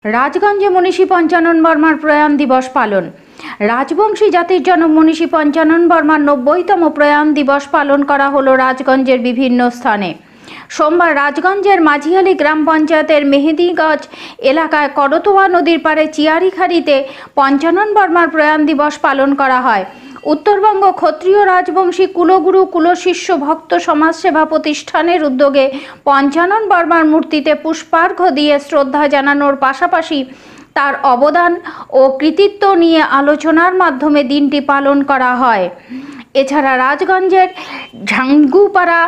राजगंजे मनीषी पंचानन बर्मार प्रयाण दिवस पालन। राजबंशी जातिर जनक मनीषी पंचानन बर्मार 90तम प्रयाण दिवस पालन करा हलो राजगंजेर विभिन्न स्थाने। सोमवार राजगंजेर माझियाली ग्राम पंचायतेर मेहेदीगंज एलाकाय करतोया नदीर पारे चियारीखाड़ीते पंचानन बर्मार प्रयाण दिवस पालन करा हय। उत्तरबंग क्षत्रिय राजबंशी कुलगुरु कुलशिष्य भक्त समाजसेवा प्रतिष्ठानेर उद्योगे पंचानन बर्मार मूर्तिते पुष्पार्घ्य दिए श्रद्धा जानानोर पाशापाशी तार अवदान और कृतित्व निये आलोचनार माध्यमे दिनटी पालन करा हय। एछाड़ा राजगंजेर झांगुपाड़ा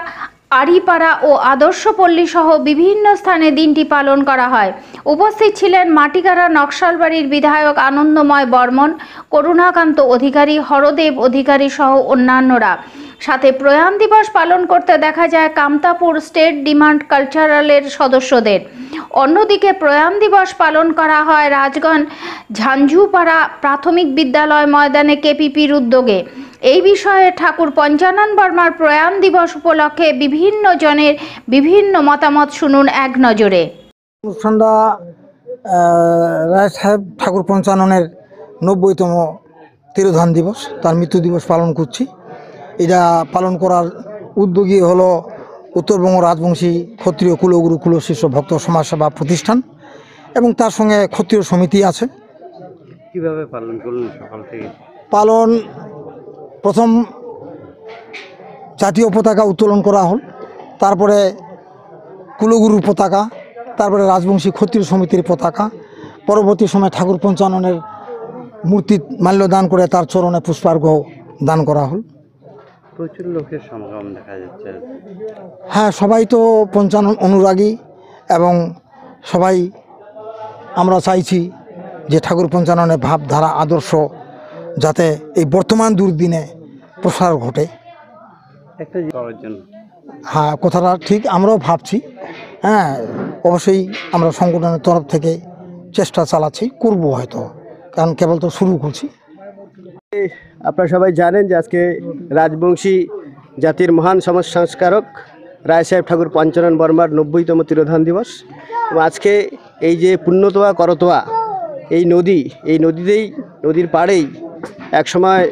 आड़ीपाड़ा और आदर्शपल्ली सह विभिन्न स्थाने दिनटी पालन करा हय। उपस्थित छिलेन माटीगाड़ा नक्शालबाड़ीर विधायक आनंदमय बर्मन, करुणाकांत अधिकारी, हरदेव अधिकारी सह अन्यान्यरा। साथे प्रयाण दिवस पालन करते देखा जाए कामतापुर स्टेट डिमांड कल्चारालेर सदस्यदेर। अन्यदिके प्रयाण दिवस पालन करा हय राजगंज झांझुपाड़ा प्राथमिक विद्यालय मैदाने केपिपिर उद्योगे। এই বিষয়ে ঠাকুর পঞ্চানন বর্মার প্রয়াণ দিবস উপলক্ষে বিভিন্ন জনের বিভিন্ন মতামত শুনুন এক নজরে। অনুষ্ঠানটা রায় সাহেব ঠাকুর পঞ্চাননের 90তম তিরোধান দিবস, তার মৃত্যু দিবস পালন করছি। এটা পালন করার উদ্যোগী হলো উত্তরবঙ্গ রাজবংশী ক্ষত্রিয় কুলগুরু কুলশিষ্য ভক্ত সমাজসেবা প্রতিষ্ঠান এবং তার সঙ্গে ক্ষত্রিয় সমিতি আছে। কিভাবে পালন করলেন সকাল থেকে? পালন प्रथम জাতীয় পতাকা উত্তোলন করা হল, তারপরে কুলগুরুর পতাকা, তারপরে রাজবংশী ক্ষত্রিয় সমিতির পতাকা। পরবর্তী সময় ঠাকুর পঞ্চাননের মূর্তি মাল্যদান করে তার চরণে পুষ্পার্ঘ্য দান করা হল। প্রচুর লোকের সমাগম দেখা যাচ্ছে। হ্যাঁ, সবাই তো পঞ্চানন অনুরাগী এবং সবাই আমরা চাইছি যে ঠাকুর পঞ্চাননের ভাবধারা আদর্শ যাতে এই বর্তমান দুর্দিনে প্রসার ঘটে। হ্যাঁ, কথাটা ঠিক, আমরাও ভাবছি। হ্যাঁ, অবশ্যই আমরা সংগঠনের তরফ থেকে চেষ্টা চালাচ্ছি, করব হয়তো, কারণ কেবল তো শুরু করছি। আপনারা সবাই জানেন যে আজকে রাজবংশী জাতির মহান সমাজ সংস্কারক রায় সাহেব ঠাকুর পঞ্চানন বর্মার 90তম তিরোধান দিবস। এবং আজকে এই যে পুণ্যতোয়া করতোয়া এই নদীতেই নদীর পাড়েই একসময়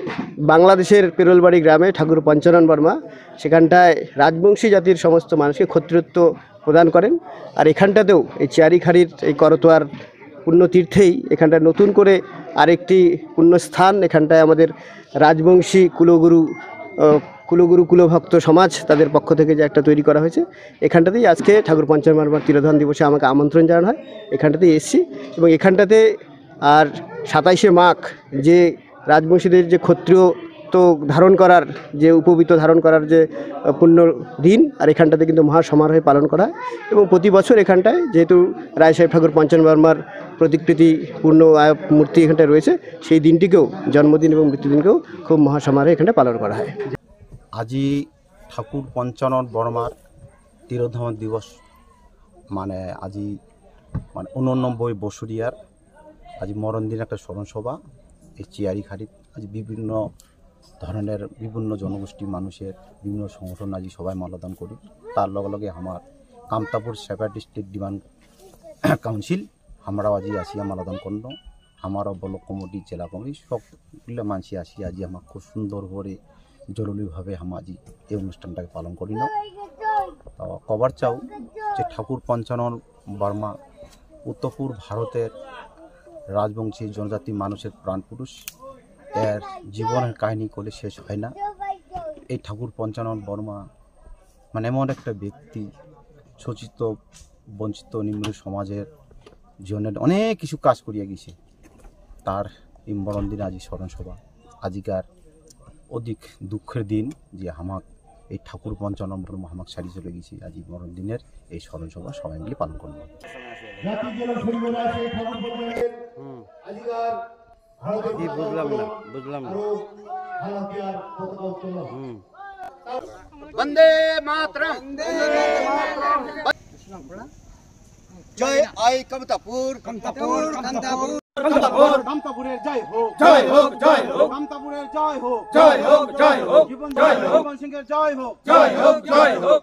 বাংলাদেশের পেরোলবাড়ি গ্রামে ঠাকুর পঞ্চানন বর্মা সেখানটায় রাজবংশী জাতির সমস্ত মানুষকে ক্ষত্রিয়ত্ব প্রদান করেন। আর এখানটাতেও এই চিয়ারিখাড়ির এই করতোয়ার পুণ্যতীর্থেই এখানটায় নতুন করে আরেকটি পুণ্যস্থান এখানটায় আমাদের রাজবংশী কুলগুরু কুলভক্ত সমাজ তাদের পক্ষ থেকে যে একটা তৈরি করা হয়েছে, এখানটাতেই আজকে ঠাকুর পঞ্চানন বর্মার তিরোধান দিবসে আমাকে আমন্ত্রণ জানানো হয়। এখানটাতেই এসেছি এবং এখানটাতে আর 27শে মাঘ যে রাজবংশীদের যে ক্ষত্রিয় তো ধারণ করার যে উপবীত ধারণ করার যে পুণ্য দিন, আর এখানটাতে কিন্তু মহাসমারোহে পালন করা হয়। এবং প্রতি বছর এখানটায় যেহেতু রায় সাহেব ঠাকুর পঞ্চানন বর্মার প্রতিকৃতি পূর্ণ মূর্তি এখানটায় রয়েছে, সেই দিনটিকেও জন্মদিন এবং মৃত্যুদিনকেও খুব মহাসমারোহে এখানটায় পালন করা হয়। আজি ঠাকুর পঞ্চানন বর্মার তিরোধান দিবস মানে আজি 89 বছরিয়ার আজি মরণ দিন একটা স্মরণসভা এই চিয়ারিখাড়িত। আজ বিভিন্ন ধরনের বিভিন্ন জনগোষ্ঠী মানুষের বিভিন্ন সংগঠন আজি সবাই মালাদান করি। তার লগে লগে আমার Kamtapur separatist state demand council আমরাও আজি আসিয়া মালাদান করল। আমারও ব্লক কমিটি জেলা কমিটি সবগুলো মানুষ আসি আজি আমার খুব সুন্দর করে জরুরিভাবে আমরা আজি এই অনুষ্ঠানটাকে পালন করি না। তো কবার চাও যে ঠাকুর পঞ্চানন বর্মা উত্তরপূর্ব ভারতের রাজবংশী জনজাতি মানুষের প্রাণপুরুষ। এর জীবনের কাহিনী করে শেষ হয় না। এই ঠাকুর পঞ্চানন বর্মা মানে এমন একটা ব্যক্তি, শোষিত বঞ্চিত নিম্ন সমাজের জন্য অনেক কিছু কাজ করিয়া গেছে। তার এই মরণ দিন আজি স্মরণসভা। আজিকার অধিক দুঃখের দিন যে আমাক এই ঠাকুর পঞ্চানন বর্মা আমাকে সারি চলে গেছি। আজি মরণ দিনের এই স্মরণসভা সবাই মিলে পালন করব। বুঝলাম না। वंदे मातरम। जय आई कमतापुर कमतापुर कमतापुर कमतापुर कमतापुरेर जय हो जय हो जय हो कमतापुरेर जय हो जय हो जय हो जीवन सिंहेर जय हो जय हो जय हो।